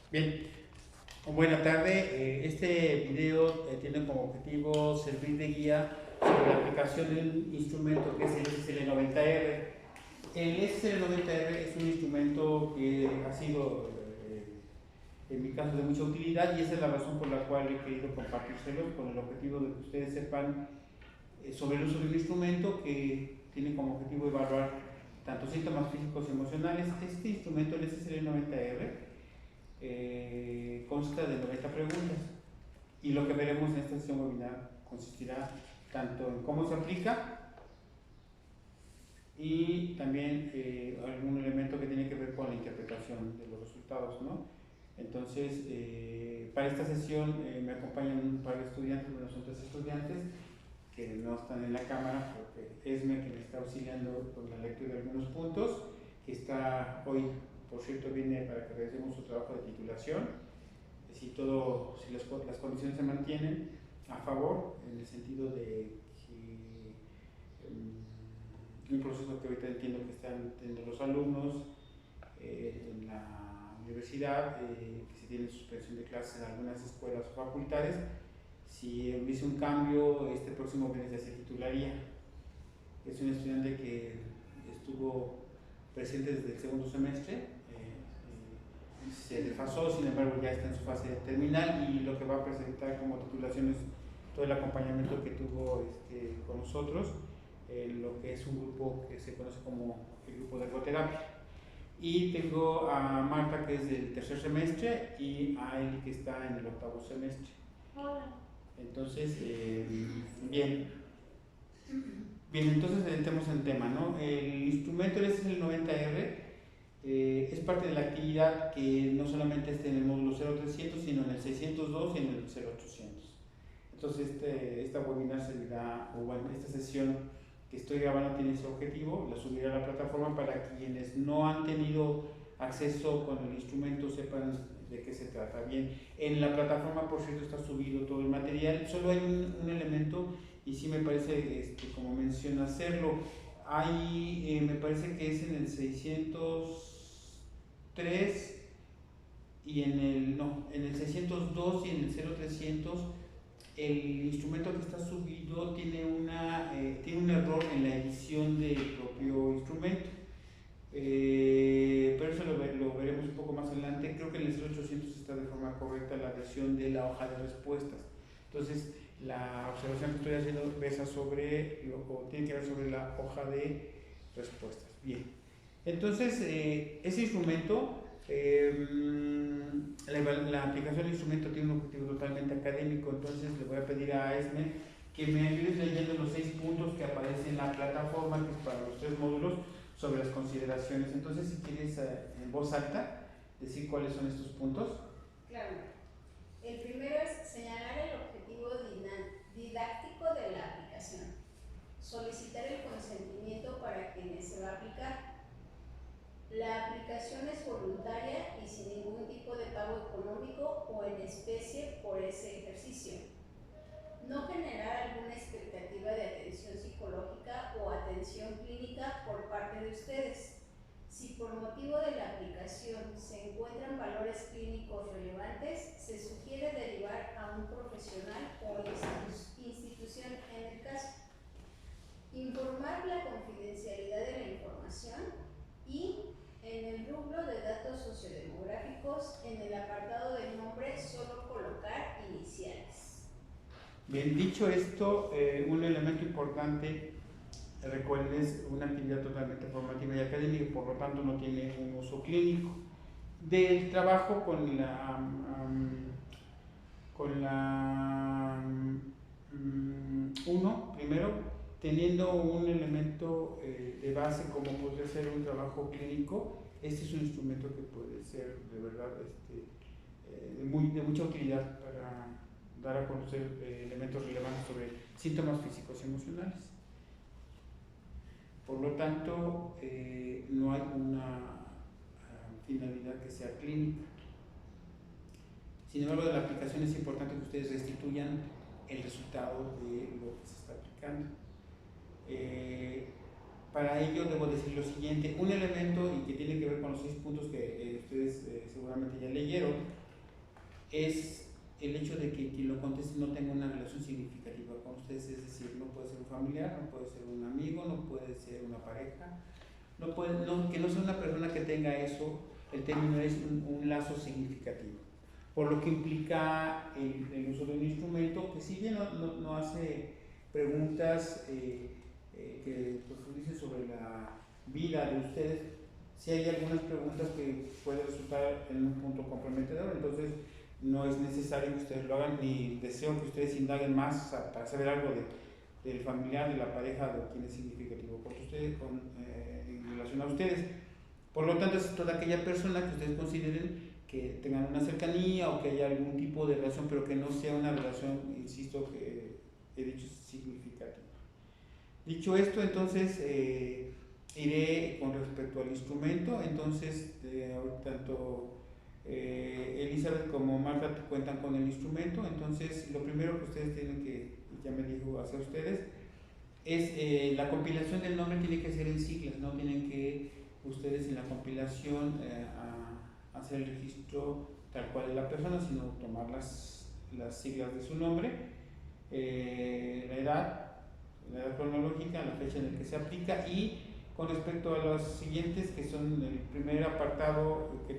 Bien, buena tarde. Este video tiene como objetivo servir de guía sobre la aplicación de un instrumento que es el SL90R. El SL90R es un instrumento que ha sido, en mi caso, de mucha utilidad y esa es la razón por la cual he querido compartírselo con el objetivo de que ustedes sepan sobre el uso de un instrumento que tiene como objetivo evaluar tanto síntomas físicos y emocionales. Este instrumento, el SL90R, consta de 90 preguntas y lo que veremos en esta sesión webinar consistirá tanto en cómo se aplica y también algún elemento que tiene que ver con la interpretación de los resultados, ¿no? Entonces, para esta sesión me acompañan un par de estudiantes, bueno, son 3 estudiantes que no están en la cámara porque Esme, que me está auxiliando con la lectura de algunos puntos, que está hoy, por cierto, viene para que realicemos su trabajo de titulación. Si las condiciones se mantienen a favor, en el sentido de que un proceso que ahorita entiendo que están teniendo los alumnos en la universidad, que se tiene suspensión de clases en algunas escuelas o facultades, si hubiese un cambio, este próximo mes ya se titularía. Es un estudiante que estuvo presente desde el segundo semestre, se desfasó, sin embargo ya está en su fase terminal y lo que va a presentar como titulación es todo el acompañamiento que tuvo con nosotros, lo que es un grupo que se conoce como el grupo de ergoterapia. Y tengo a Marta, que es del tercer semestre, y a Eli, que está en el octavo semestre. Hola. Entonces, bien. Bien, entonces entremos en tema, ¿no? El instrumento, este es el 90R, es parte de la actividad que no solamente está en el módulo 0300, sino en el 602 y en el 0800. Entonces, esta webinar servirá, o bueno, esta sesión que estoy grabando tiene ese objetivo, la subiré a la plataforma para quienes no han tenido acceso con el instrumento sepan de qué se trata. Bien, en la plataforma, por cierto, está subido todo el material, solo hay un elemento y sí me parece, como menciona, hacerlo. Hay, me parece que es en el 603 y en el, no, en el 602 y en el 0300 el instrumento que está subido tiene tiene un error en la edición del propio instrumento. Pero eso lo veremos un poco más adelante. Creo que en el 0800 está de forma correcta la versión de la hoja de respuestas. Entonces, la observación que estoy haciendo versa sobre, o tiene que ver sobre la hoja de respuestas. Bien. Entonces, ese instrumento, la aplicación del instrumento tiene un objetivo totalmente académico, entonces le voy a pedir a Esme que me ayudes leyendo los 6 puntos que aparecen en la plataforma, que es para los 3 módulos, sobre las consideraciones. Entonces, si quieres en voz alta decir cuáles son estos puntos. Claro. El primero es señalar el objetivo didáctico de la aplicación. Solicitar el consentimiento para quienes se va a aplicar. La aplicación es voluntaria y sin ningún tipo de pago económico o en especie por ese ejercicio. No generar alguna expectativa de atención psicológica o atención clínica por parte de ustedes. Si por motivo de la aplicación se encuentran valores clínicos relevantes, se sugiere derivar a un profesional o institución en el caso. Informar la confidencialidad de la información y en el rubro de datos sociodemográficos, en el apartado del nombre, solo colocar iniciales. Bien, dicho esto, un elemento importante, recuerden, es una actividad totalmente formativa y académica y por lo tanto no tiene un uso clínico. Del trabajo con la 1, primero, teniendo un elemento de base como puede ser un trabajo clínico, este es un instrumento que puede ser de verdad de mucha utilidad para dar a conocer elementos relevantes sobre síntomas físicos y emocionales. Por lo tanto, no hay una finalidad que sea clínica. Sin embargo, de la aplicación es importante que ustedes restituyan el resultado de lo que se está aplicando. Para ello debo decir lo siguiente, un elemento y que tiene que ver con los 6 puntos que ustedes seguramente ya leyeron, es el hecho de que quien lo conteste no tenga una relación significativa con ustedes, es decir, no puede ser un familiar, no puede ser un amigo, no puede ser una pareja, que no sea una persona que tenga eso, el término es un lazo significativo. Por lo que implica el uso de un instrumento que, si bien no hace preguntas que profundicen sobre la vida de ustedes, sí hay algunas preguntas que pueden resultar en un punto comprometedor, entonces no es necesario que ustedes lo hagan, ni deseo que ustedes indaguen más para saber algo del familiar, de la pareja, de quién es significativo con ustedes, en relación a ustedes. Por lo tanto, es toda aquella persona que ustedes consideren que tengan una cercanía o que haya algún tipo de relación, pero que no sea una relación, insisto, que he dicho significativa. Dicho esto, entonces iré con respecto al instrumento. Entonces, tanto Elizabeth como Marta cuentan con el instrumento. Entonces, lo primero que ustedes tienen que, ya me dijo hacia ustedes, es la compilación del nombre tiene que ser en siglas, no tienen que ustedes en la compilación hacer el registro tal cual de la persona, sino tomar las siglas de su nombre, la edad cronológica, la fecha en la que se aplica, y con respecto a los siguientes, que son el primer apartado en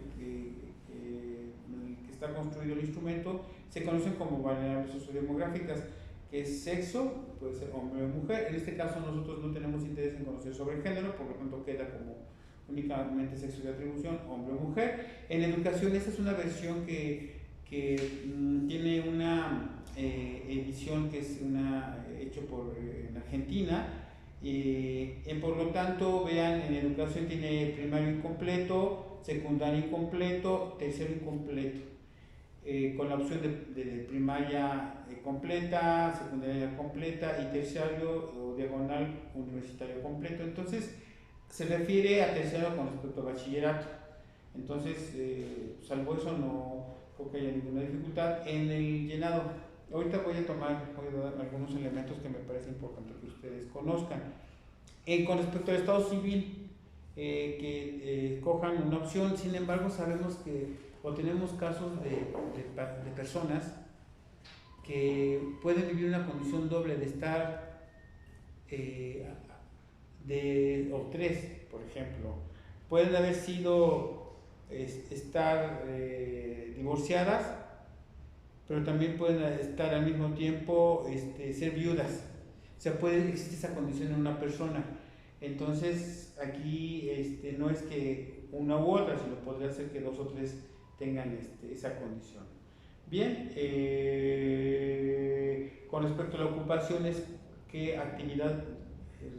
el que está construido el instrumento, se conocen como variables sociodemográficas, que es sexo, puede ser hombre o mujer. En este caso nosotros no tenemos interés en conocer sobre el género, por lo tanto queda como únicamente sexo de atribución, hombre o mujer. En educación, esta es una versión que tiene una edición que es hecho en Argentina, por lo tanto, vean, en educación tiene primario incompleto, secundario incompleto, tercero incompleto, con la opción de primaria completa, secundaria completa y terciario o diagonal universitario completo. Entonces, se refiere a terciario con respecto a bachillerato. Entonces, salvo eso, no creo que haya ninguna dificultad en el llenado. Ahorita voy a dar algunos elementos que me parece importante que ustedes conozcan. Con respecto al estado civil, que cojan una opción. Sin embargo, sabemos que o tenemos casos de personas que pueden vivir una condición doble de estar o tres, por ejemplo, pueden haber sido estar divorciadas, pero también pueden estar al mismo tiempo ser viudas. O sea, existe esa condición en una persona. Entonces, aquí no es que una u otra, sino podría ser que dos o tres tengan esa condición. Bien, con respecto a la ocupación, es qué actividad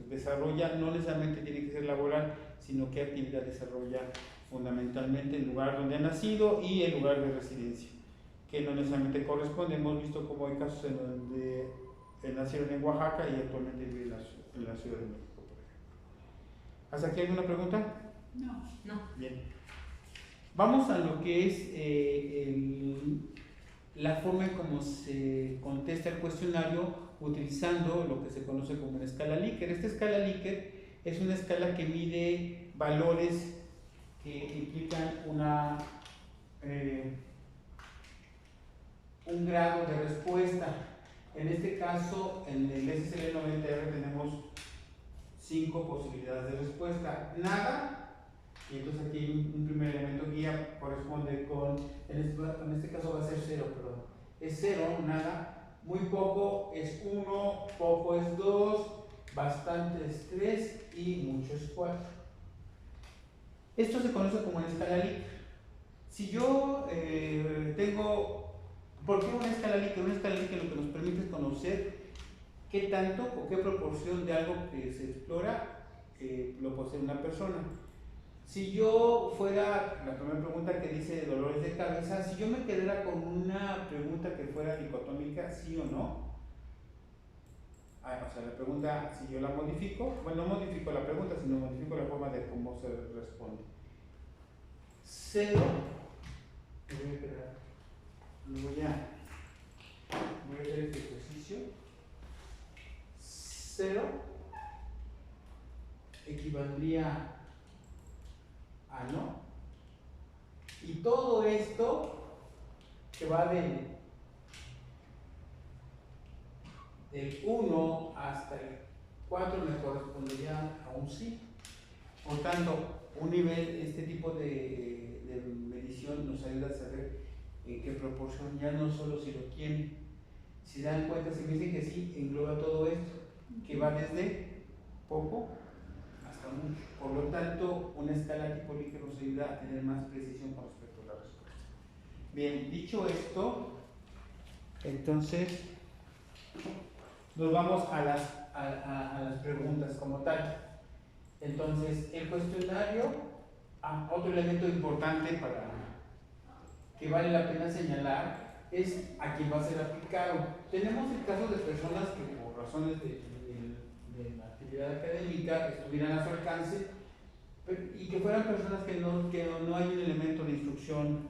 desarrolla, no necesariamente tiene que ser laboral, sino qué actividad desarrolla fundamentalmente el lugar donde ha nacido y el lugar de residencia, que no necesariamente corresponde. Hemos visto cómo hay casos en donde nacieron en Oaxaca y actualmente viven en la Ciudad de México, por ejemplo. ¿Hasta aquí alguna pregunta? No. Bien. Vamos a lo que es la forma en cómo se contesta el cuestionario utilizando lo que se conoce como una escala Likert. Esta escala Likert es una escala que mide valores que implican un grado de respuesta. En este caso, en el SSL90R tenemos 5 posibilidades de respuesta. Nada, y entonces aquí un primer elemento guía corresponde en este caso va a ser 0, perdón. Es 0, nada, muy poco es 1, poco es 2, bastante es 3 y mucho es 4. Esto se conoce como una escala Likert. Si yo tengo, ¿por qué una escala Likert? Una escala Likert lo que nos permite es conocer qué tanto o qué proporción de algo que se explora lo posee una persona. Si yo fuera, la primera pregunta que dice dolores de cabeza, si yo me quedara con una pregunta que fuera dicotómica, sí o no, o sea, la pregunta, si yo la modifico, bueno, no modifico la pregunta, sino modifico la forma de cómo se responde. 0, voy a hacer este ejercicio. 0 equivaldría a no, Y todo esto que va del 1 hasta el 4 me correspondería a un sí. Por tanto, un nivel, este tipo de medición nos ayuda a saber en qué proporción, ya no solo si lo tiene. Si dan cuenta, si me dicen que sí, engloba todo esto, que va desde poco hasta mucho. Por lo tanto, una escala tipo Likert nos ayuda a tener más precisión con respecto a la respuesta. Bien, dicho esto, entonces nos vamos a las preguntas como tal. Entonces, el cuestionario, otro elemento importante para que vale la pena señalar, es a quién va a ser aplicado. Tenemos el caso de personas que por razones de la actividad académica estuvieran a su alcance y que fueran personas que no hay un elemento de instrucción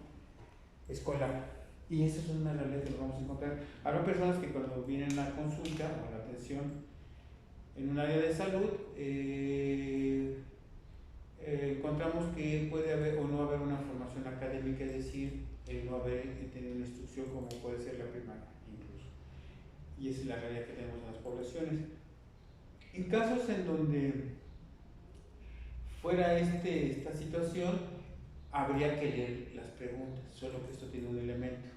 escolar. Y esa es una realidad que nos vamos a encontrar. Habrá personas que cuando vienen a la consulta o a la atención en un área de salud, encontramos que puede haber o no haber una formación académica, es decir, no haber tenido una instrucción como puede ser la primaria incluso. Y esa es la realidad que tenemos en las poblaciones. En casos en donde fuera esta situación, habría que leer las preguntas, solo que esto tiene un elemento.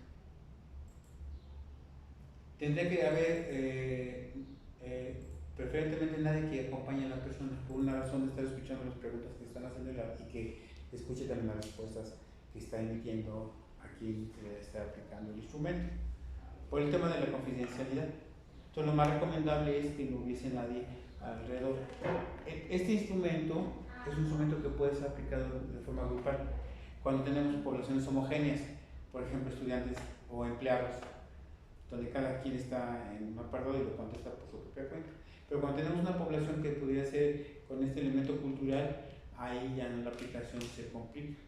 Tendría que haber preferentemente nadie que acompañe a la persona por una razón de estar escuchando las preguntas que están haciendo y que escuche también las respuestas que está emitiendo a quien está aplicando el instrumento. Por el tema de la confidencialidad, entonces lo más recomendable es que no hubiese nadie alrededor. Este instrumento es un instrumento que puede ser aplicado de forma grupal cuando tenemos poblaciones homogéneas, por ejemplo estudiantes o empleados, donde cada quien está en un apartado y lo contesta por su propia cuenta. Pero cuando tenemos una población que pudiera ser con este elemento cultural, ahí ya no la aplicación se complica.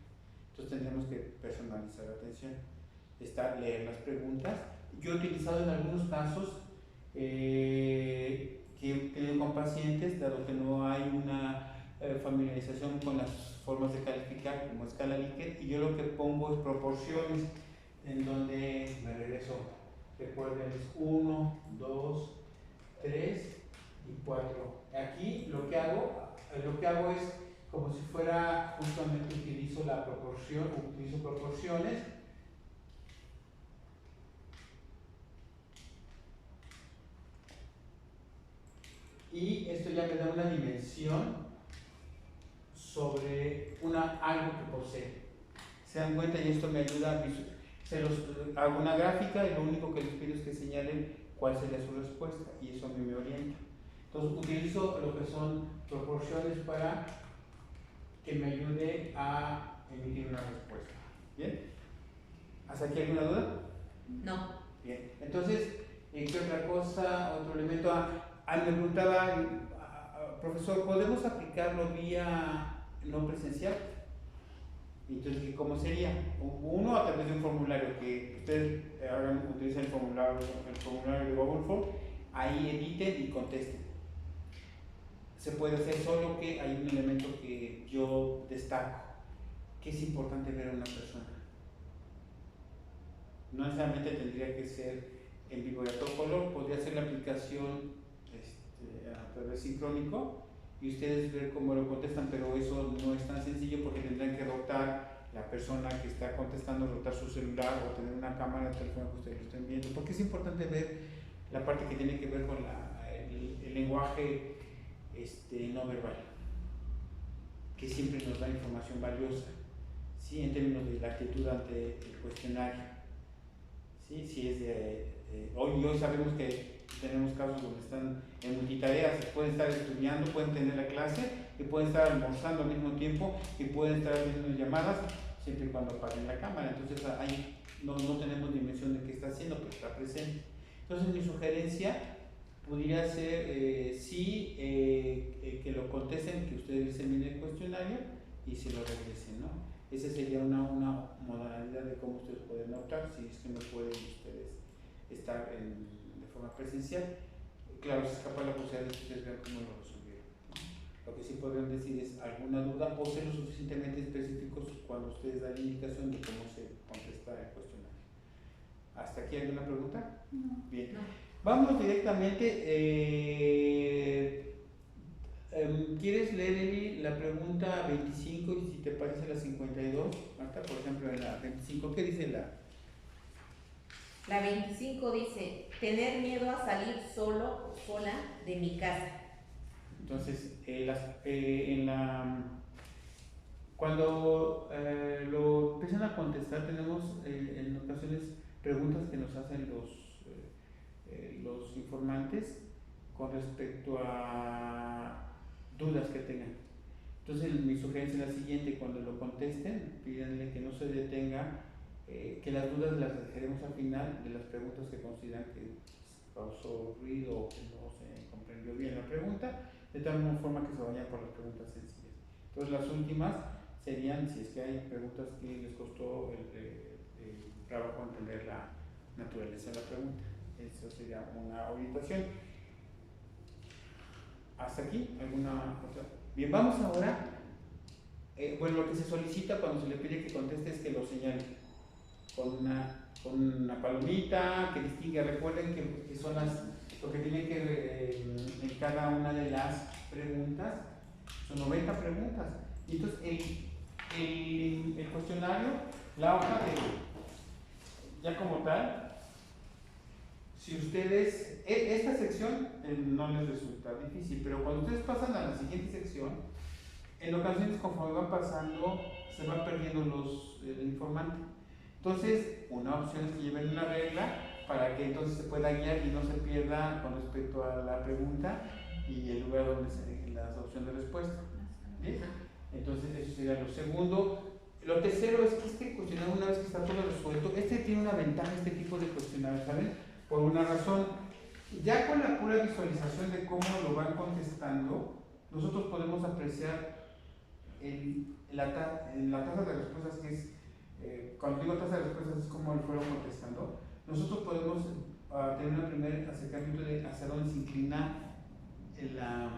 Entonces tendremos que personalizar la atención, leer las preguntas. Yo he utilizado en algunos casos que he tenido con pacientes, dado que no hay una familiarización con las formas de calificar como escala Likert, y yo lo que pongo es proporciones, en donde me regreso. Recuerden, es 1, 2, 3 y 4. Aquí lo que hago es como si fuera, justamente utilizo proporciones. Y esto ya me da una dimensión sobre algo que posee. Se dan cuenta y esto me ayuda a visualizar. Hago una gráfica y lo único que les pido es que señalen cuál sería su respuesta y eso a mí me orienta. Entonces utilizo lo que son proporciones para que me ayude a emitir una respuesta. ¿Bien? ¿Hasta aquí alguna duda? No. Bien. Entonces, ¿qué otra cosa? Otro elemento. Me preguntaba, profesor, ¿podemos aplicarlo vía no presencial? Entonces, ¿cómo sería? Uno, a través de un formulario que ustedes utilicen el formulario de Google Form, ahí editen y contesten. Se puede hacer, solo que hay un elemento que yo destaco, que es importante ver a una persona. No necesariamente tendría que ser en vivo y a todo color, podría ser la aplicación a través sincrónico y ustedes ver cómo lo contestan, pero eso no es tan sencillo porque tendrán que rotar la persona que está contestando, rotar su celular o tener una cámara de teléfono que ustedes lo estén viendo, porque es importante ver la parte que tiene que ver con el lenguaje no verbal, que siempre nos da información valiosa, ¿sí? En términos de la actitud ante el cuestionario. ¿Sí? Si es hoy sabemos que tenemos casos donde están en multitareas, pueden estar estudiando, pueden tener la clase y pueden estar almorzando al mismo tiempo y pueden estar haciendo llamadas siempre y cuando apaguen la cámara. Entonces ahí no tenemos dimensión de qué está haciendo, pero está presente. Entonces mi sugerencia pudiera ser que lo contesten, que ustedes examinen el cuestionario y se lo regresen, ¿no? Esa sería una modalidad de cómo ustedes pueden optar, si es que no pueden ustedes estar de forma presencial. Claro, se escapa la posibilidad de que ustedes vean cómo lo resolvieron, ¿no? Lo que sí podrían decir es alguna duda o ser lo suficientemente específicos cuando ustedes dan la indicación de cómo se contesta el cuestionario. ¿Hasta aquí alguna pregunta? No. Bien. No. Vamos directamente. ¿Quieres leer, Eli, la pregunta 25 y si te parece la 52? Marta, por ejemplo, en la 25, ¿qué dice la? La 25 dice, tener miedo a salir solo o sola de mi casa. Entonces, cuando lo empiezan a contestar, tenemos en ocasiones preguntas que nos hacen los informantes con respecto a dudas que tengan. Entonces, mi sugerencia es la siguiente: cuando lo contesten, pídanle que no se detenga, que las dudas las dejaremos al final de las preguntas que consideran que causó ruido o que no se comprendió bien la pregunta, de tal forma que se vayan por las preguntas sencillas. Entonces, las últimas serían, si es que hay preguntas que les costó el trabajo entender la naturaleza de la pregunta. Eso sería una orientación. ¿Hasta aquí? ¿Alguna otra? Bien, vamos ahora. Bueno, lo que se solicita cuando se le pide que conteste es que lo señale con una palomita que distingue. Recuerden que son lo que tiene que ver en cada una de las preguntas. Son 90 preguntas. Y entonces el cuestionario, la hoja ya como tal, si ustedes, esta sección no les resulta difícil, pero cuando ustedes pasan a la siguiente sección, en ocasiones conforme van pasando, se van perdiendo el informante. Entonces, una opción es que lleven una regla para que entonces se pueda guiar y no se pierda con respecto a la pregunta y el lugar donde se dejen las opciones de respuesta. ¿Bien? Entonces, eso sería lo segundo. Lo tercero es que este cuestionario, una vez que está todo resuelto, tiene una ventaja, este tipo de cuestionario, ¿saben? Por una razón. Ya con la pura visualización de cómo lo van contestando, nosotros podemos apreciar la tasa de respuestas, que es, cuando digo tasa de respuestas es como lo fueron contestando. Nosotros podemos tener un primer acercamiento de hacia dónde se inclina la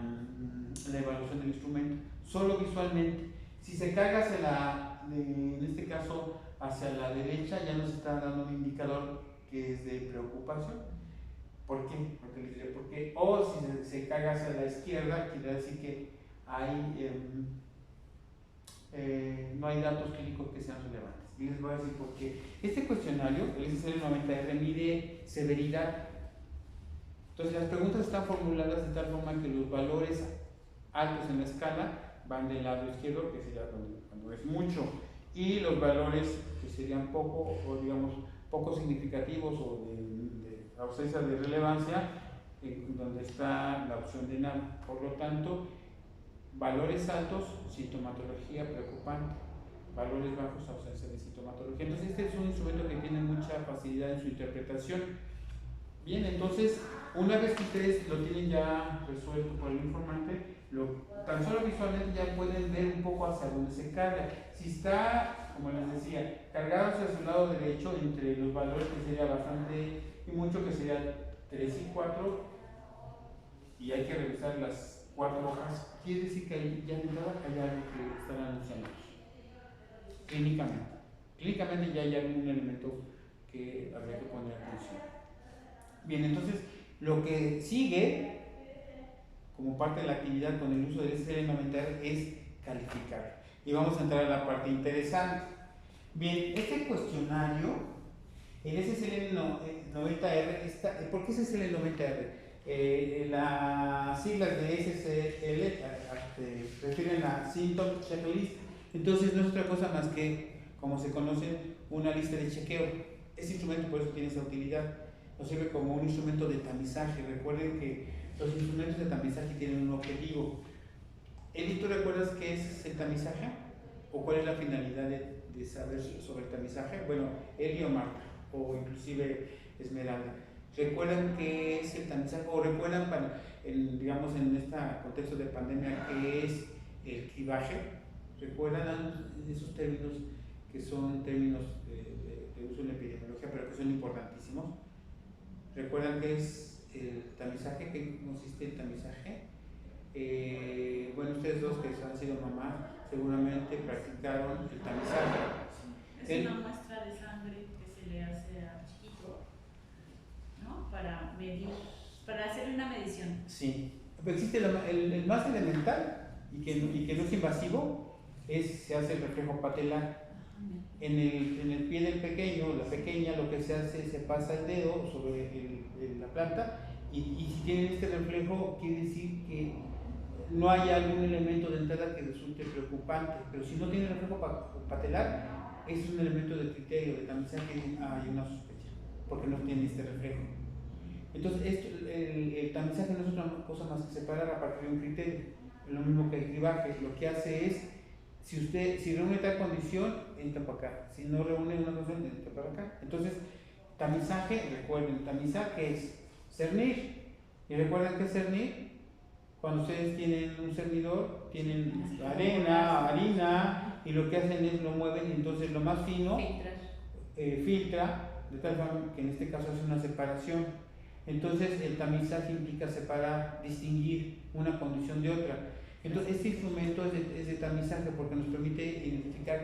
evaluación del instrumento, solo visualmente. Si se carga en este caso hacia la derecha, ya nos está dando un indicador que es de preocupación. ¿Por qué? Porque les diré por qué. O si se carga hacia la izquierda, quiere decir que hay no hay datos clínicos que sean relevantes. Y les voy a decir por qué. Este cuestionario, el SSL-90R, mide severidad. Entonces, las preguntas están formuladas de tal forma que los valores altos en la escala van del lado izquierdo, que sería cuando es mucho, y los valores que serían poco, o digamos, poco significativos o de ausencia de relevancia, donde está la opción de nada. Por lo tanto, valores altos, sintomatología preocupante; valores bajos, ausencia de sintomatología. Entonces, este es un instrumento que tiene mucha facilidad en su interpretación. Bien, entonces, una vez que ustedes lo tienen ya resuelto por el informante, tan solo visualmente ya pueden ver un poco hacia dónde se carga. Si está, como les decía, cargado hacia su lado derecho, entre los valores que sería bastante y mucho, que sería 3 y 4, y hay que revisar las 4 hojas, quiere decir que ya de entrada hay algo que están anunciando clínicamente. Clínicamente ya hay algún elemento que habría que poner atención. Bien, entonces lo que sigue como parte de la actividad con el uso del SSL-90R es calificar. Y vamos a entrar a la parte interesante. Bien, este cuestionario, el SSL-90R, ¿por qué SSL-90R? Las siglas de SSL se refieren a Symptom Checklist. Entonces no es otra cosa más que, como se conoce, una lista de chequeo. Este instrumento por eso tiene esa utilidad. Nos sirve como un instrumento de tamizaje. Recuerden que los instrumentos de tamizaje tienen un objetivo. Eli, ¿tú recuerdas qué es el tamizaje? ¿O cuál es la finalidad de saber sobre el tamizaje? Bueno, Eli o Marta, o inclusive Esmeralda, ¿recuerdan qué es el tamizaje? ¿O recuerdan, digamos, en este contexto de pandemia, qué es el cribaje? ¿Recuerdan esos términos que son términos de uso en la epidemiología, pero que son importantísimos? ¿Recuerdan qué es el tamizaje? ¿Qué consiste el tamizaje? bueno, ustedes dos que han sido mamás seguramente practicaron el tamizaje. Es una muestra de sangre que se le hace al chiquito, ¿no? Para medir, para hacer una medición. Sí, pero existe el más elemental y que no es invasivo, se hace el reflejo patelar. En el pie del pequeño, la pequeña, lo que se hace, se pasa el dedo sobre la planta y si tienen este reflejo, quiere decir que no hay algún elemento de entrada que resulte preocupante, pero si no tiene reflejo patelar, es un elemento de criterio, de tamizaje, hay una sospecha, porque no tiene este reflejo. Entonces, el tamizaje no es otra cosa más que separar a partir de un criterio, es lo mismo que el cribaje, lo que hace es, si reúne tal condición, entra para acá, si no reúne una condición, entra para acá. Entonces, tamizaje, recuerden, tamizaje es cernir, y recuerden que cernir, cuando ustedes tienen un cernidor, tienen harina, y lo que hacen es lo mueven, y entonces lo más fino filtra, de tal forma que en este caso es una separación. Entonces el tamizaje implica separar, distinguir una condición de otra. Entonces este instrumento es de tamizaje porque nos permite identificar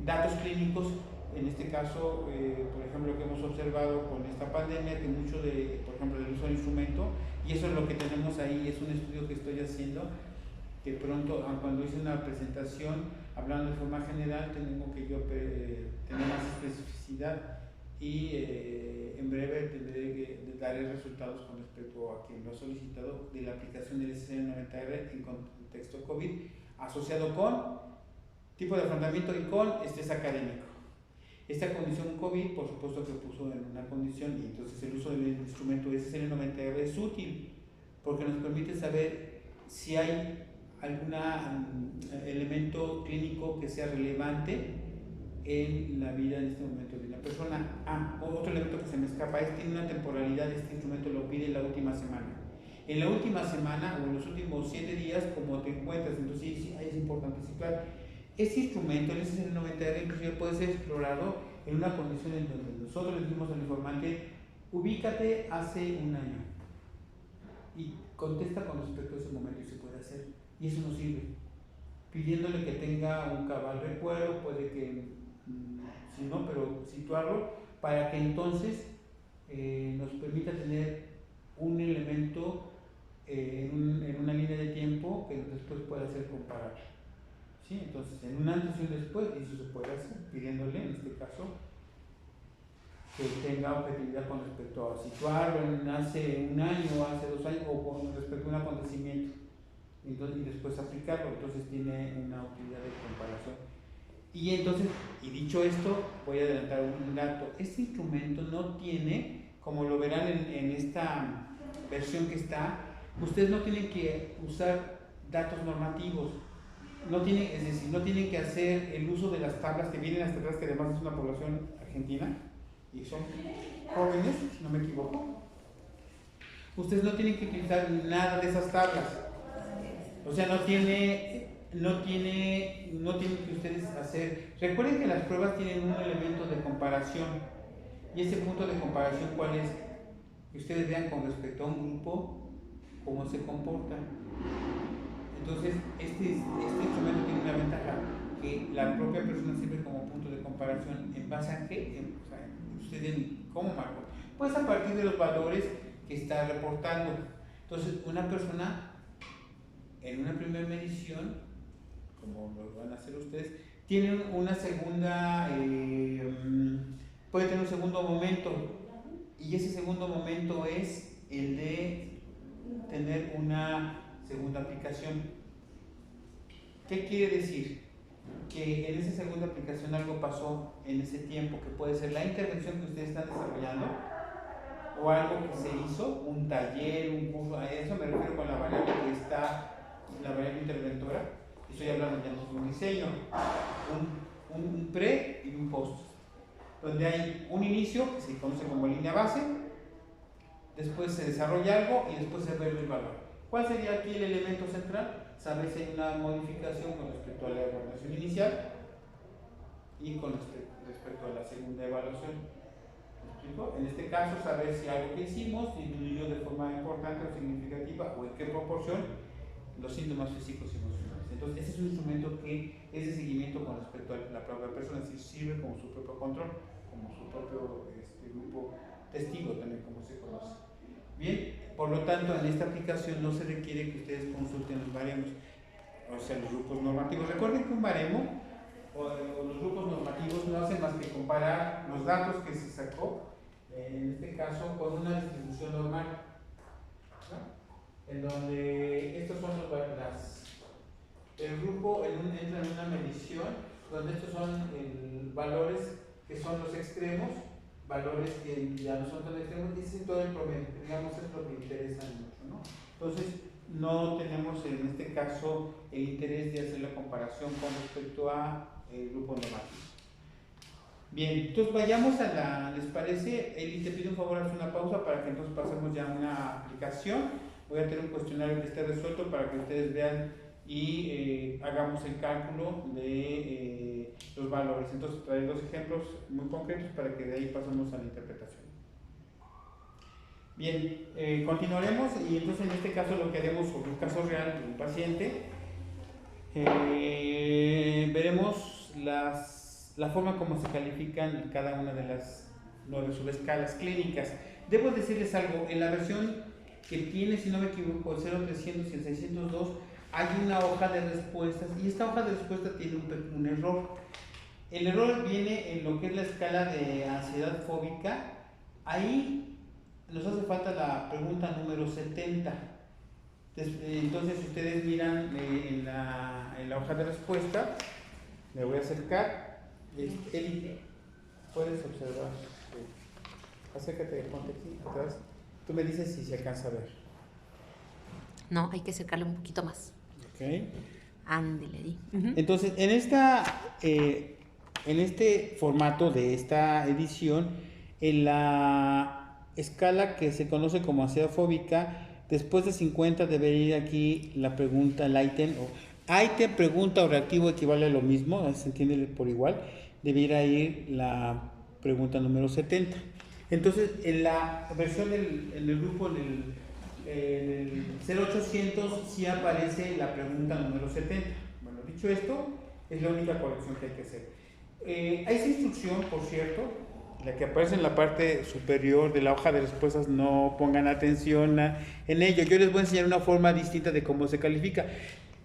datos clínicos. En este caso, por ejemplo, lo que hemos observado con esta pandemia, que mucho por ejemplo, del uso del instrumento, y eso es lo que tenemos ahí, es un estudio que estoy haciendo, que pronto, cuando hice una presentación, hablando de forma general, tengo que yo tener más especificidad y en breve daré resultados con respecto a quien lo ha solicitado de la aplicación del SCN-90R en contexto COVID, asociado con tipo de afrontamiento y con estrés académico. Esta condición COVID, por supuesto que puso en una condición, y entonces el uso del instrumento SCN-90R es útil, porque nos permite saber si hay algún elemento clínico que sea relevante en la vida en este momento de una persona. Otro elemento que se me escapa tiene una temporalidad, este instrumento lo pide en la última semana. En la última semana o en los últimos 7 días, como te encuentras, entonces sí, es importante situar. Este instrumento, el SCN-90R, inclusive puede ser explorado en una condición en donde nosotros le decimos al informante, ubícate hace un año y contesta con respecto a ese momento y se puede hacer. Y eso nos sirve, pidiéndole que tenga un cabal recuerdo, puede que, si no, pero situarlo, para que entonces nos permita tener un elemento en una línea de tiempo que después pueda ser comparable. ¿Sí? Entonces, en un antes y un después, eso se puede hacer, pidiéndole, en este caso, que tenga objetividad con respecto a situarlo en hace un año, hace 2 años, o con respecto a un acontecimiento. Entonces, y después aplicarlo, entonces tiene una utilidad de comparación. Y entonces, y dicho esto, voy a adelantar un dato. Este instrumento no tiene, como lo verán en esta versión que está, ustedes no tienen que usar datos normativos, es decir, no tienen que hacer el uso de las tablas que vienen hasta atrás, que además es una población argentina, y son jóvenes, si no me equivoco. Ustedes no tienen que utilizar nada de esas tablas. O sea, no tienen que ustedes hacer. Recuerden que las pruebas tienen un elemento de comparación. Y ese punto de comparación, ¿cuál es? Que ustedes vean con respecto a un grupo cómo se comporta. Entonces, este instrumento tiene una ventaja, que la propia persona sirve como punto de comparación. ¿En base a qué? Ustedes, ¿cómo marco? Pues a partir de los valores que está reportando. Entonces, una persona en una primera medición, como lo van a hacer ustedes, tiene una segunda, puede tener un segundo momento, y ese segundo momento es el de tener una segunda aplicación. ¿Qué quiere decir? Que en esa segunda aplicación algo pasó en ese tiempo, que puede ser la intervención que ustedes están desarrollando, o algo que se hizo, un taller, un curso. A eso me refiero con la variable que está, la variable interventora. Estoy hablando ya de un diseño, un pre y un post, donde hay un inicio que se conoce como línea base, después se desarrolla algo y después se ve el valor. ¿Cuál sería aquí el elemento central? Saber si hay una modificación con respecto a la evaluación inicial y con respecto a la segunda evaluación. ¿Me explico? En este caso, saber si algo que hicimos disminuyó de forma importante o significativa o en qué proporción los síntomas físicos y emocionales. Entonces, ese es un instrumento que es de seguimiento con respecto a la propia persona, es decir, sirve como su propio control, como su propio grupo testigo también, como se conoce. Bien, por lo tanto, en esta aplicación no se requiere que ustedes consulten los baremos, o sea, los grupos normativos. Recuerden que un baremo o los grupos normativos no hacen más que comparar los datos que se sacó, en este caso, con una distribución normal, ¿no? En donde estos son el grupo entra en una medición donde estos son valores que son los extremos, valores que ya no son tan extremos, y es todo el promedio, digamos, es lo que interesa mucho, ¿no? Entonces, no tenemos en este caso el interés de hacer la comparación con respecto a el grupo normativo. Bien, entonces vayamos ¿les parece? Eli, te pido un favor, haz una pausa para que entonces pasemos ya a una aplicación. Voy a tener un cuestionario que esté resuelto para que ustedes vean y hagamos el cálculo de los valores. Entonces traeré dos ejemplos muy concretos para que de ahí pasemos a la interpretación. Bien, continuaremos y entonces en este caso lo que haremos sobre un caso real de un paciente, veremos la forma como se califican cada una de las 9 subescalas clínicas. Debo decirles algo, en la versión que tiene, si no me equivoco, el 0300 y el 602, hay una hoja de respuestas y esta hoja de respuesta tiene un error. El error viene en lo que es la escala de ansiedad fóbica. Ahí nos hace falta la pregunta número 70. Entonces ustedes miran en la hoja de respuesta, me voy a acercar. Eli, puedes observar. Acércate, ponte aquí atrás. Tú me dices si se alcanza a ver. No, hay que acercarle un poquito más. Ok. Ándele, di. Entonces, en este formato de esta edición, en la escala que se conoce como ansiedad fóbica, después de 50 debería ir aquí la pregunta, el ítem, pregunta o reactivo equivale a lo mismo, se entiende por igual, debería ir la pregunta número 70. Entonces, en la versión en el grupo, en el 0800, sí aparece la pregunta número 70. Bueno, dicho esto, es la única corrección que hay que hacer. A esa instrucción, por cierto, la que aparece en la parte superior de la hoja de respuestas, no pongan atención en ello. Yo les voy a enseñar una forma distinta de cómo se califica.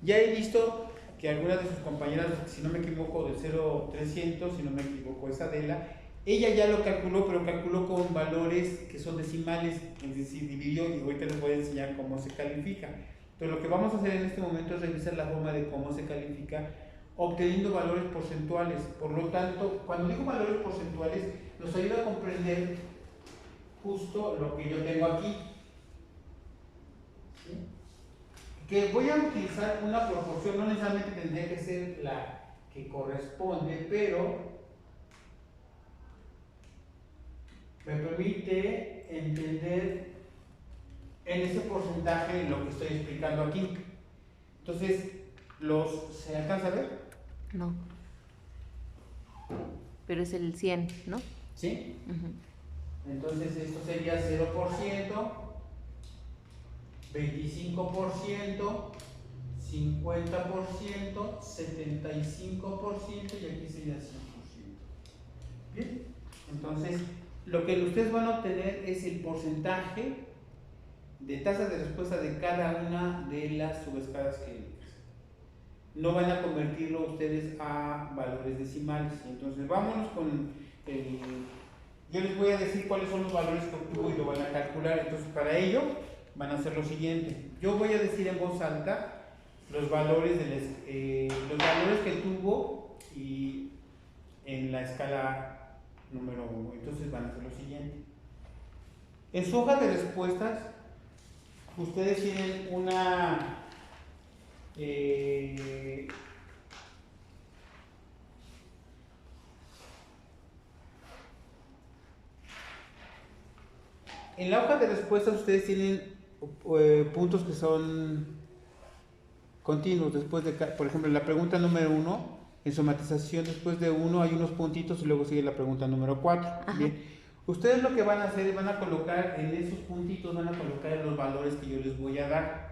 Ya he visto que algunas de sus compañeras, si no me equivoco, del 0300, si no me equivoco, es Adela, ella ya lo calculó, pero calculó con valores que son decimales, es decir, dividió, y ahorita les voy a enseñar cómo se califica. Entonces, lo que vamos a hacer en este momento es revisar la forma de cómo se califica, obteniendo valores porcentuales. Por lo tanto, cuando digo valores porcentuales, nos ayuda a comprender justo lo que yo tengo aquí. ¿Sí? Que voy a utilizar una proporción, no necesariamente tendría que ser la que corresponde, pero me permite entender en ese porcentaje lo que estoy explicando aquí. Entonces, ¿se alcanza a ver? No. Pero es el 100, ¿no? ¿Sí? Entonces, esto sería 0%, 25%, 50%, 75% y aquí sería 100%. Bien, entonces lo que ustedes van a obtener es el porcentaje de tasa de respuesta de cada una de las subescalas clínicas. No van a convertirlo ustedes a valores decimales. Entonces vámonos con yo les voy a decir cuáles son los valores que obtuvo y lo van a calcular. Entonces para ello van a hacer lo siguiente. Yo voy a decir en voz alta los valores que tuvo y en la escala número 1. Entonces van a hacer lo siguiente. En su hoja de respuestas, ustedes tienen una en la hoja de respuestas ustedes tienen puntos que son continuos después de, por ejemplo, en la pregunta número 1, en somatización después de 1 hay unos puntitos y luego sigue la pregunta número 4. Bien. Ustedes lo que van a hacer es van a colocar en esos puntitos, van a colocar los valores que yo les voy a dar.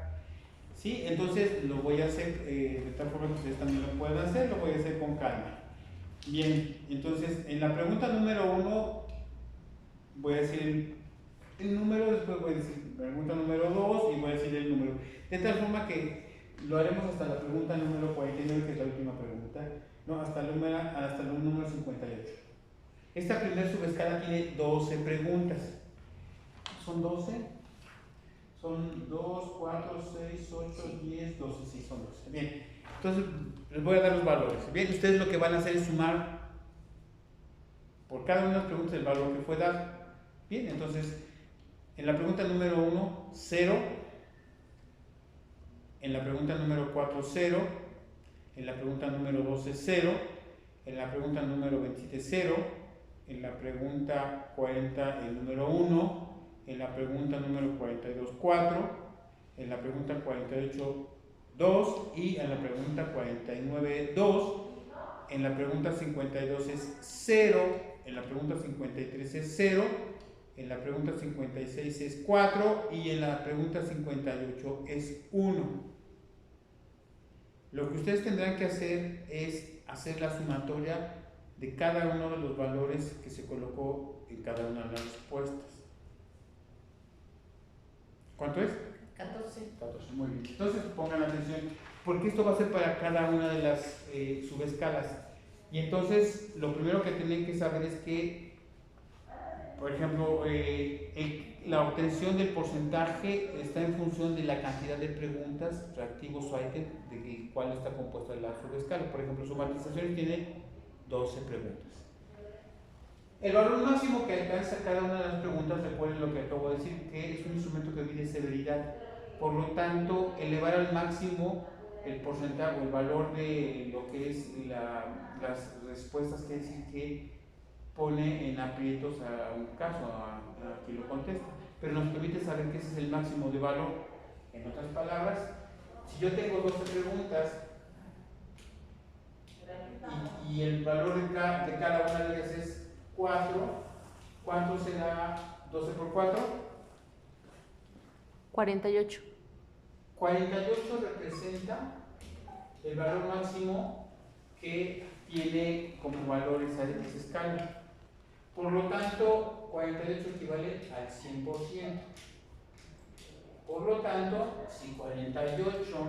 ¿Sí? Entonces lo voy a hacer de tal forma que ustedes también lo puedan hacer, lo voy a hacer con calma. Bien, entonces en la pregunta número 1 voy a decir el número, después voy a decir pregunta número 2 y voy a decir el número. De tal forma que lo haremos hasta la pregunta número 49, que es la última pregunta, no, hasta el número 58. Esta primera subescala tiene 12 preguntas. ¿Son 12? Son 2, 4, 6, 8, 10, 12. Sí, son 12. Bien, entonces les voy a dar los valores. Bien, ustedes lo que van a hacer es sumar por cada una de las preguntas el valor que fue dado. Bien, entonces en la pregunta número 1, 0. En la pregunta número 4, 0. En la pregunta número 12, 0. En la pregunta número 27, 0. En la pregunta 40, el número 1. En la pregunta número 42, 4. En la pregunta 48, 2. Y en la pregunta 49, 2. En la pregunta 52 es 0. En la pregunta 53 es 0. En la pregunta 56 es 4. Y en la pregunta 58 es 1. Lo que ustedes tendrán que hacer es hacer la sumatoria de cada uno de los valores que se colocó en cada una de las respuestas. ¿Cuánto es? 14. 14, muy bien. Entonces pongan atención, porque esto va a ser para cada una de las subescalas. Y entonces lo primero que tienen que saber es que, por ejemplo, la obtención del porcentaje está en función de la cantidad de preguntas, reactivos o ítem, de cuál está compuesta la subescala. Por ejemplo, somatizaciones tiene 12 preguntas. El valor máximo que alcanza cada una de las preguntas, recuerden lo que acabo de decir, que es un instrumento que mide severidad. Por lo tanto, elevar al máximo el porcentaje o el valor de lo que es las respuestas, quiere decir que pone en aprietos a un caso, a quien lo contesta, pero nos permite saber que ese es el máximo de valor. En otras palabras, si yo tengo 12 preguntas y el valor de cada una de ellas es 4, ¿cuánto será 12 por 4? 48. 48 representa el valor máximo que tiene como valor esa escala. Por lo tanto, 48 equivale al 100%. Por lo tanto, si 48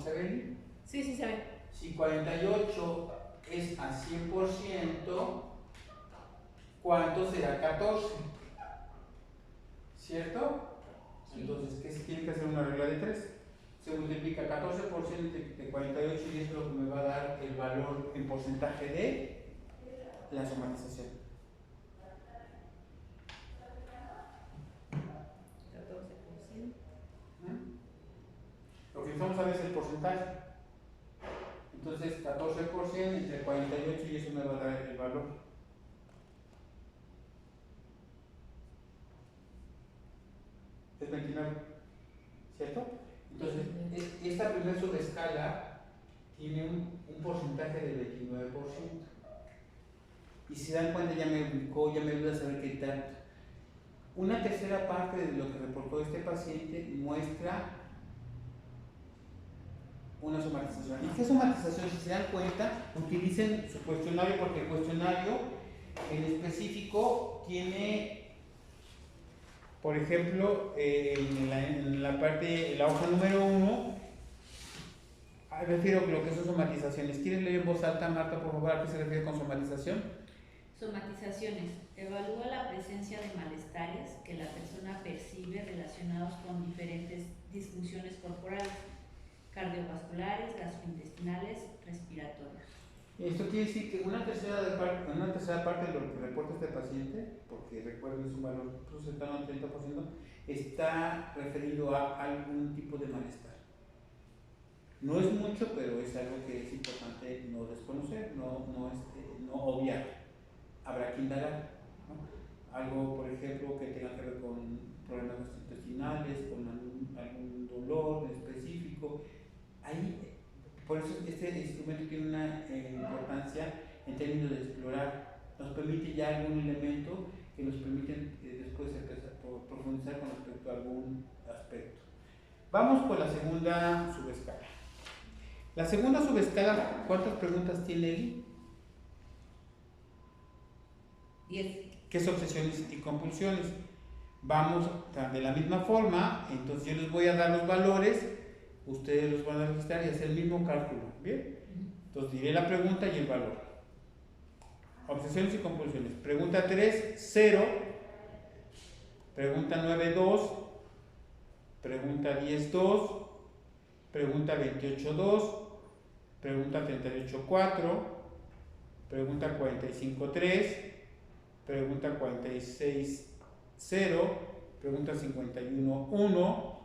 ¿se ven? Sí, sí se ve. Si 48 es a 100%, ¿cuánto será 14? ¿Cierto? Entonces, ¿qué se tiene que hacer? Una regla de 3. Se multiplica 14% de 48 y eso es lo que me va a dar el valor en porcentaje de la somatización. 14%. Lo que necesitamos saber es el porcentaje. Entonces, 14% entre 48 y eso me va a dar el valor. Es 29, ¿cierto? Entonces, esta primera subescala tiene un porcentaje del 29%. Y si dan cuenta, ya me ubicó, ya me ayuda a saber qué tanto. Una tercera parte de lo que reportó este paciente muestra una somatización. ¿Y qué somatización? Si se dan cuenta, utilicen su cuestionario, porque el cuestionario en específico tiene, por ejemplo, en la hoja número 1, refiero a lo que son somatizaciones. ¿Quieres leer en voz alta, Marta, por favor, a qué se refiere con somatización? Somatizaciones. Evalúa la presencia de malestares que la persona percibe relacionados con diferentes disfunciones corporales, cardiovasculares, gastrointestinales, respiratorias. Esto quiere decir que una tercera parte de lo que reporta este paciente, porque recuerden es un valor cercano al 30%, está referido a algún tipo de malestar. No es mucho, pero es algo que es importante no desconocer, no obviar. Habrá que indagar, ¿no? Algo, por ejemplo, que tenga que ver con problemas gastrointestinales, con algún dolor en específico. Ahí, por eso este instrumento tiene una importancia en términos de explorar. Nos permite ya algún elemento que nos permite después empezar a profundizar con respecto a algún aspecto. Vamos con la segunda subescala. La segunda subescala, ¿cuántas preguntas tiene Eli? 10. ¿Qué es obsesiones y compulsiones? Vamos de la misma forma, entonces yo les voy a dar los valores, ustedes los van a registrar y hacer el mismo cálculo, ¿bien? Entonces diré la pregunta y el valor. Obsesiones y compulsiones. Pregunta 3, 0. Pregunta 9, 2. Pregunta 10, 2. Pregunta 28, 2. Pregunta 38, 4. Pregunta 45, 3. Pregunta 46, 0. Pregunta 51, 1.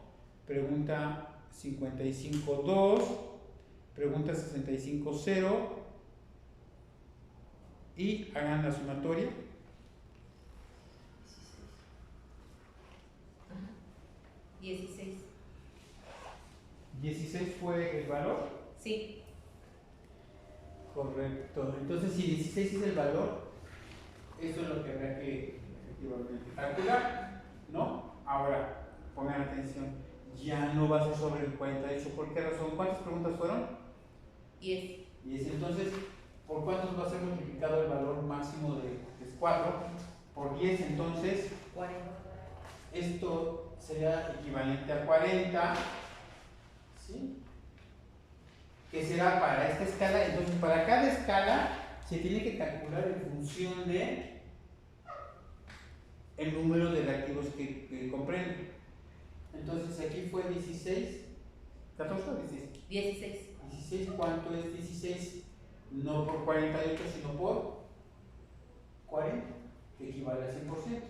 Pregunta 55, 2. Pregunta 65, 0. Y hagan la sumatoria. 16. 16 fue el valor. Sí. Correcto. Entonces, si 16 es el valor, eso es lo que habrá que efectivamente calcular, ¿no? Ahora, pongan atención, ya no va a ser sobre el 48. ¿Por qué razón? ¿Cuántas preguntas fueron? 10. 10. Entonces, ¿por cuántos va a ser multiplicado el valor máximo de 4? Por 10, entonces 40. Esto sería equivalente a 40, ¿sí? Que será para esta escala. Entonces, para cada escala se tiene que calcular en función de el número de reactivos que comprende. Entonces, aquí fue 16, 14 o 16. 16. 16, ¿cuánto es 16? No por 48, sino por 40, que equivale al 100%.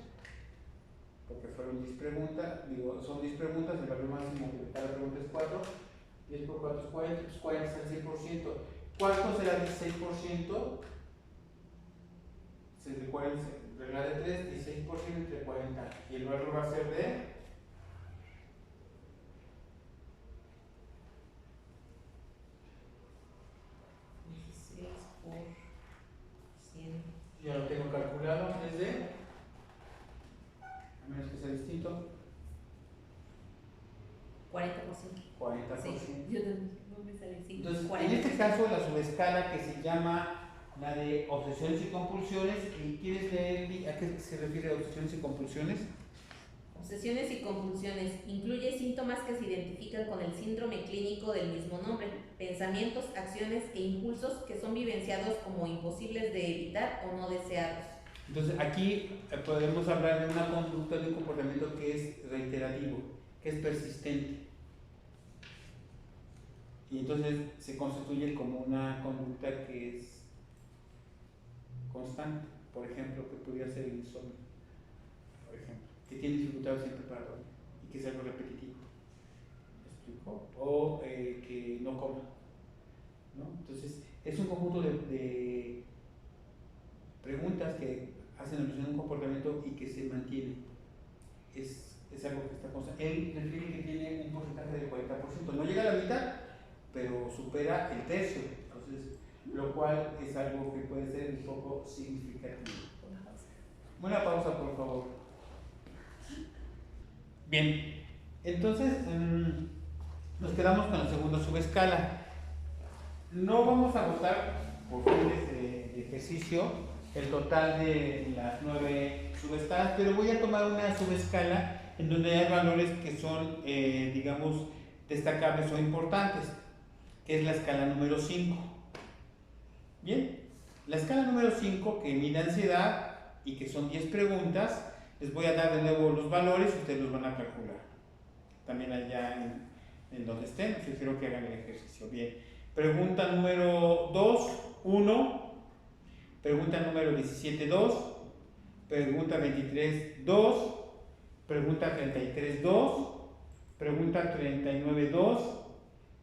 Porque fueron 10 preguntas, son 10 preguntas, el valor máximo de cada pregunta es 4. 10 por 4 es 40, pues 40 es el 100%. ¿Cuánto será el 16%? De 40, regla de 3, 16% entre 40. Y el valor va a ser de 16 por 100. ya lo tengo calculado, es de, a menos que sea distinto, 40%. 40%. Sí, yo no me sale 5. Entonces, 40. en este caso, la subescala que se llama la de obsesiones y compulsiones, ¿y quieres leer a qué se refiere obsesiones y compulsiones? Obsesiones y compulsiones incluye síntomas que se identifican con el síndrome clínico del mismo nombre, pensamientos, acciones e impulsos que son vivenciados como imposibles de evitar o no deseados. Entonces, aquí podemos hablar de una conducta, de un comportamiento que es reiterativo, que es persistente. Y entonces se constituye como una conducta que es constante. Por ejemplo, que podría ser el insomnio, por ejemplo, que tiene dificultades siempre para dormir y que es algo repetitivo. ¿Me explico? O que no coma, ¿no? Entonces, es un conjunto de preguntas que hacen alusión a un comportamiento y que se mantiene. Es algo que está constante. Él refiere que tiene un porcentaje del 40%. No llega a la mitad, pero supera el tercio. Entonces, lo cual es algo que puede ser un poco significativo. Una pausa, por favor. Bien, entonces nos quedamos con la segunda subescala. No vamos a votar por fines de ejercicio el total de las 9 subescalas, pero voy a tomar una subescala en donde hay valores que son, digamos, destacables o importantes, que es la escala número 5. Bien, la escala número 5, que mide ansiedad y que son 10 preguntas, les voy a dar de nuevo los valores y ustedes los van a calcular. También allá en donde estén, sugiero que hagan el ejercicio. Bien, pregunta número 2, 1. Pregunta número 17, 2. Pregunta 23, 2. Pregunta 33, 2. Pregunta 39, 2.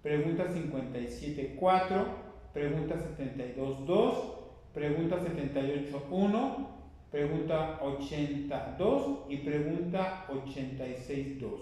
Pregunta 57, 4. Pregunta 72, 2. Pregunta 78, 1. pregunta 82 y pregunta 86.2.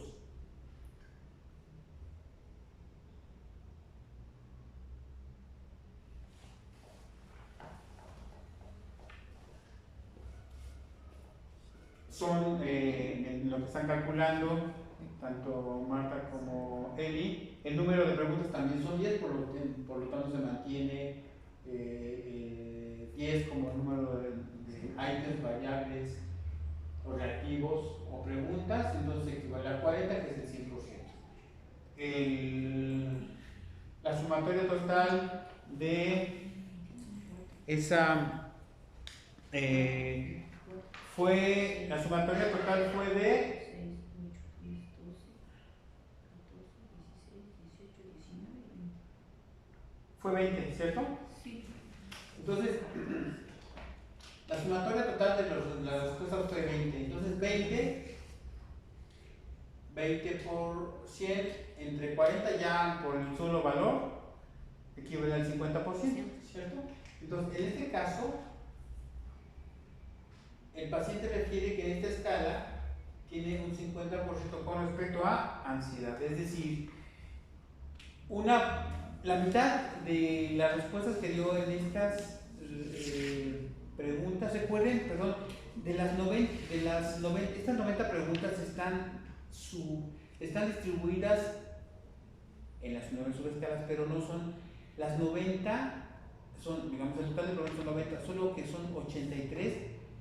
Son en lo que están calculando tanto Marta como Eli. El número de preguntas también son 10, por lo tanto se mantiene 10 como número de ítems, variables o reactivos o preguntas, entonces equivale a 40, que es el 100%. La sumatoria total de esa la sumatoria total fue de 20, ¿cierto? Sí. Entonces, la sumatoria total de las respuestas fue 20. Entonces, 20 por 100 entre 40 ya por el solo valor equivale al 50%, ¿cierto? Entonces, en este caso, el paciente refiere que en esta escala tiene un 50% con respecto a ansiedad, es decir, la mitad de las respuestas que dio en estas preguntas, recuerden, perdón, estas 90 preguntas están distribuidas en las 9 subescalas, pero no son las 90, digamos, el total de preguntas son 90, solo que son 83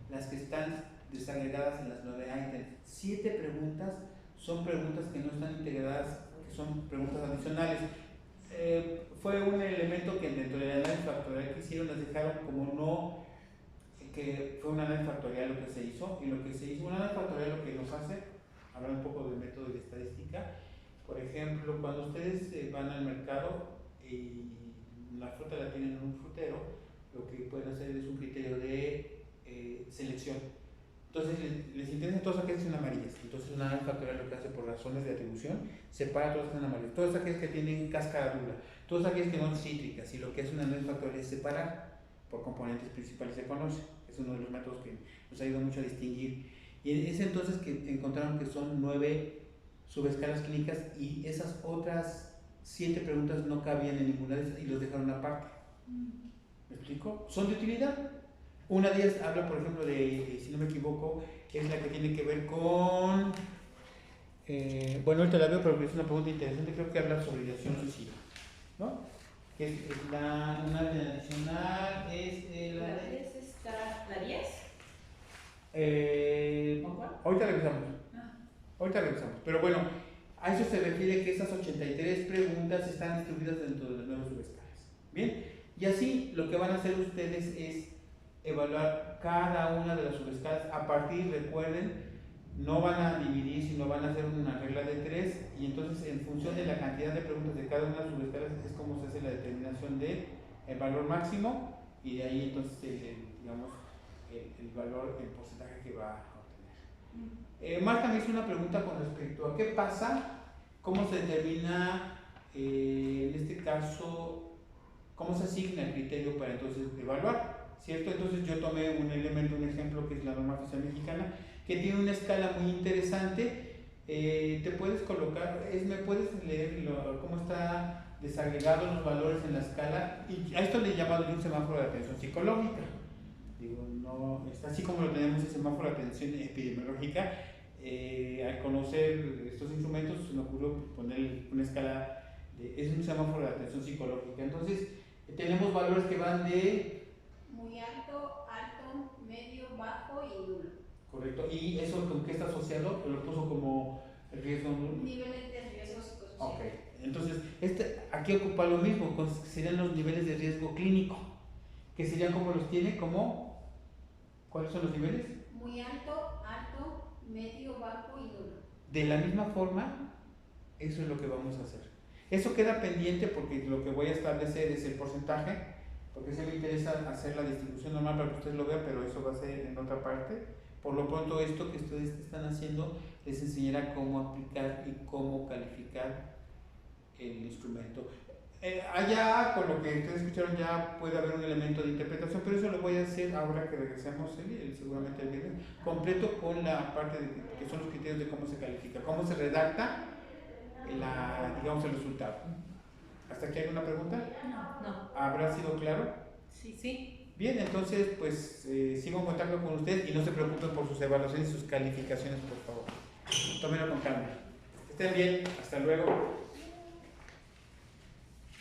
las que están desagregadas en las 9 ítems. 7 preguntas son preguntas que no están integradas, que son preguntas adicionales. Fue un elemento que dentro del análisis factorial que hicieron las dejaron como no, que fue un análisis factorial lo que se hizo, y lo que se hizo, un análisis factorial lo que nos hace, hablar un poco del método de estadística. Por ejemplo, cuando ustedes van al mercado y la fruta la tienen en un frutero, lo que pueden hacer es un criterio de selección. Entonces les interesa todas aquellas que son amarillas. Entonces un análisis factorial lo que hace por razones de atribución separa todas las que son amarillas, todas aquellas que tienen cáscara dura, todas aquellas que no son cítricas, y lo que hace un análisis factorial es separar por componentes principales. Se conoce, es uno de los métodos que nos ayuda mucho a distinguir, y es entonces que encontraron que son 9 subescalas clínicas, y esas otras 7 preguntas no cabían en ninguna de esas y los dejaron aparte. ¿Me explico? Son de utilidad. Una de ellas habla, por ejemplo, de, si no me equivoco, es la que tiene que ver con, bueno, ahorita la veo, pero es una pregunta interesante, creo que habla sobre ideación suicida, ¿no? Que es una adicional, es ¿La 10 está? ¿La 10? ¿O cuál? Ahorita revisamos. Ahorita revisamos, pero bueno, a eso se refiere que esas 83 preguntas están distribuidas dentro de las 9 subescalas. Bien, y así lo que van a hacer ustedes es evaluar cada una de las subescalas a partir, recuerden, no van a dividir, sino van a hacer una regla de 3, y entonces en función de la cantidad de preguntas de cada una de las subescalas es como se hace la determinación del valor máximo, y de ahí entonces digamos el valor, el porcentaje que va a obtener. Marta me hizo una pregunta con respecto a qué pasa, cómo se determina, en este caso, cómo se asigna el criterio para entonces evaluar, ¿cierto? Entonces yo tomé un elemento, un ejemplo que es la norma oficial mexicana, que tiene una escala muy interesante. Te puedes colocar, me puedes leer cómo está desagregado los valores en la escala, y a esto le he llamado un semáforo de atención psicológica. Digo, no, está así como lo tenemos el semáforo de atención epidemiológica. Al conocer estos instrumentos se me ocurrió poner una escala, es un semáforo de atención psicológica. Entonces tenemos valores que van de muy alto, alto, medio, bajo y nulo. Correcto, y eso con qué está asociado, lo puso como el riesgo. Niveles de riesgo psicosocial. Ok, entonces aquí ocupa lo mismo, serían los niveles de riesgo clínico, que serían como los tiene, como, ¿cuáles son los niveles? Muy alto, alto, medio, bajo y nulo. De la misma forma, eso es lo que vamos a hacer. Eso queda pendiente porque lo que voy a establecer es el porcentaje, porque sí me interesa hacer la distribución normal para que ustedes lo vean, pero eso va a ser en otra parte. Por lo pronto, esto que ustedes están haciendo les enseñará cómo aplicar y cómo calificar el instrumento. Allá, con lo que ustedes escucharon, ya puede haber un elemento de interpretación, pero eso lo voy a hacer ahora que regresemos, seguramente el viernes, completo con la parte de que son los criterios de cómo se califica, cómo se redacta digamos, el resultado. ¿Hasta aquí hay alguna pregunta? No. ¿Habrá sido claro? Sí. Bien, entonces, pues sigo en contacto con ustedes y no se preocupen por sus evaluaciones y sus calificaciones, por favor. Tómenlo con calma. Que estén bien, hasta luego.